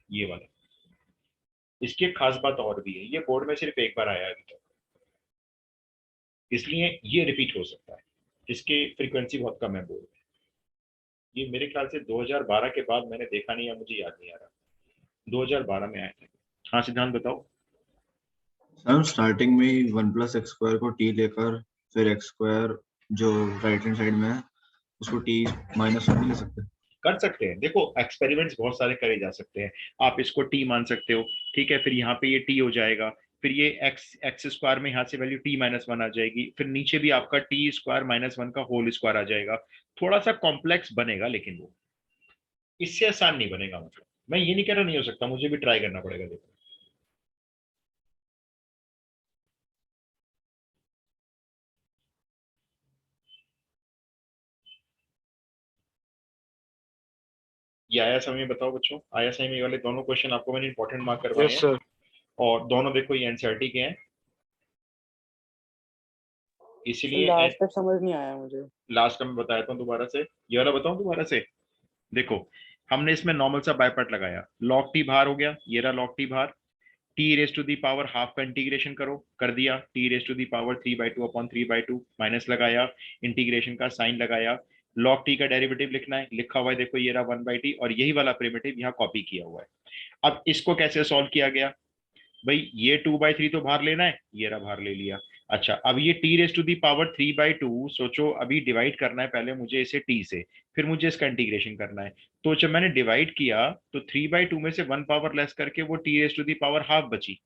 ये वाला। इसकी एक खास बात और भी है, ये बोर्ड में सिर्फ एक बार आया अभी तक, इसलिए ये रिपीट हो सकता है। इसकी फ्रीक्वेंसी बहुत कम है बोर्ड में। ये मेरे ख्याल से 2012 के बाद मैंने देखा नहीं, या मुझे याद नहीं आ रहा। 2012 में आया था। हाँ सिद्धांत बताओ। हम स्टार्टिंग में ही 1+x² को t लेकर फिर x² जो राइट हैंड साइड में है उसको t -1 नहीं ले सकते? कर सकते हैं, देखो एक्सपेरिमेंट्स बहुत सारे करे जा सकते हैं। आप इसको टी मान सकते हो, ठीक है, फिर यहाँ पे ये टी हो जाएगा, फिर ये एक्स स्क्वायर में यहाँ से वैल्यू t-1 आ जाएगी, फिर नीचे भी आपका t² -1 का होल स्क्वायर आ जाएगा। थोड़ा सा कॉम्प्लेक्स बनेगा, लेकिन वो इससे आसान नहीं बनेगा। मतलब मैं ये नहीं कह रहा नहीं हो सकता, मुझे भी ट्राई करना पड़ेगा। देखो ये आया समझ में, बताओ बच्चों, आया समझ में? ये वाले दोनों क्वेश्चन आपको मैंने इंपॉर्टेंट मार्क करवाए यस हैं, सर। और दोनों देखो ये एनसीईआरटी के हैं, इसलिए लास्ट तक समझ नहीं आया मुझे। लास्ट का मैं बताया था दोबारा से, ये वाला बताऊं दोबारा से। देखो हमने इसमें नॉर्मल सा बायपार्ट लगाया, लॉग टी बाहर हो गया, ये रहा लॉग टी बाहर। T raised to the power half का इंटीग्रेशन करो, कर दिया, t raised to the power 3/2 upon 3/2, minus लगाया, इंटीग्रेशन का साइन लगाया। लॉग टी का डेरिवेटिव लिखना है, लिखा हुआ है देखो, ये रहा 1/t, और यही वाला प्रिमिटिव यहाँ कॉपी किया हुआ है। अब इसको कैसे सॉल्व किया गया भाई, ये 2/3 तो बाहर लेना है, ये रहा बाहर ले लिया। अच्छा, अब ये t raised to the power 3/2, सोचो अभी डिवाइड करना है पहले मुझे इसे टी से, फिर मुझे इसका इंटीग्रेशन करना है। तो जब मैंने डिवाइड किया तो 3/2 में से 1 पावर लेस करके वो t raised to the power half बची।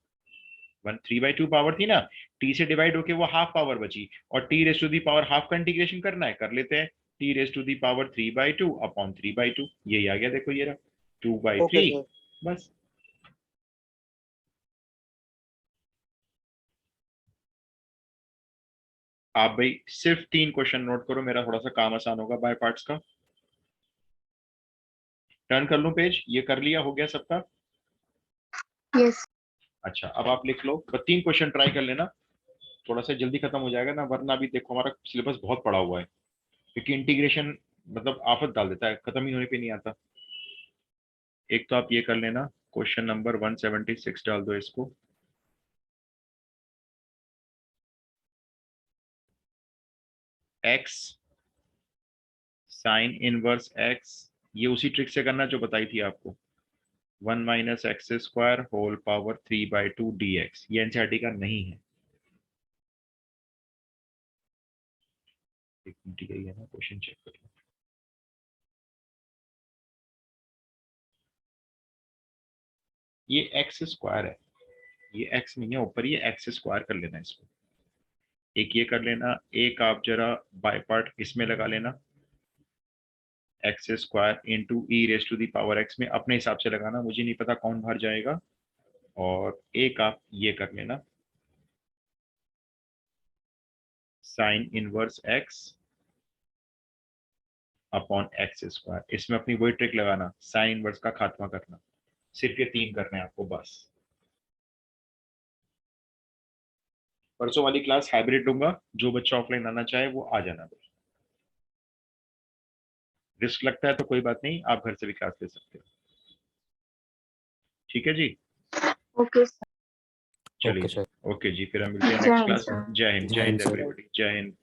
3/2 पावर थी ना, टी से डिवाइड होके वो हाफ पावर बची, और t raised to the power half का इंटीग्रेशन करना है, कर लेते हैं। T raised to the power 3/2 upon 3/2, यही आ गया देखो, ये रहा। 2/3 सर। बस। आप भाई सिर्फ 3 क्वेश्चन नोट करो, मेरा थोड़ा सा काम आसान होगा बाय पार्ट्स का। टर्न कर लूं पेज? ये कर लिया, हो गया सबका? यस। अच्छा, अब आप लिख लो, बस 3 क्वेश्चन ट्राई कर लेना, थोड़ा सा जल्दी खत्म हो जाएगा ना, वरना अभी देखो हमारा सिलेबस बहुत पड़ा हुआ है, क्योंकि इंटीग्रेशन मतलब आफत डाल देता है, खत्म ही होने पे नहीं आता। एक तो आप ये कर लेना, क्वेश्चन नंबर 176 डाल दो इसको। x साइन इनवर्स x, ये उसी ट्रिक से करना जो बताई थी आपको, 1 minus x square whole power 3/2 dx, ये एनसीईआरटी का नहीं है। एक मिनट ही है ना, क्वेश्चन चेक कर लो। ये एक्स स्क्वायर है, ये एक्स नहीं है ऊपर, ये एक्स स्क्वायर कर लेना इसको। एक ये कर लेना, एक आप जरा बाय पार्ट इसमें लगा लेना, x square into e raised to the power x में अपने हिसाब से लगाना, मुझे नहीं पता कौन बाहर जाएगा। और एक आप ये कर लेना, sign inverse x upon x square, इसमें अपनी वही ट्रिक लगाना, साइन इनवर्स का खात्मा करना। सिर्फ ये 3 करने हैं आपको बस। परसों वाली क्लास हाइब्रिड दूंगा, जो बच्चा ऑफलाइन आना चाहे वो आ जाना। रिस्क लगता है तो कोई बात नहीं, आप घर से भी क्लास ले सकते हो। ठीक है जी, ओके सर। चलिए ओके जी, सर। ओके जी, फिर हम मिलते हैं जय नेक्स्ट हिंद क्लास सर। में। जय हिंद, जय जय हिंद हिंद सर। एवरीबॉडी, जय हिंद।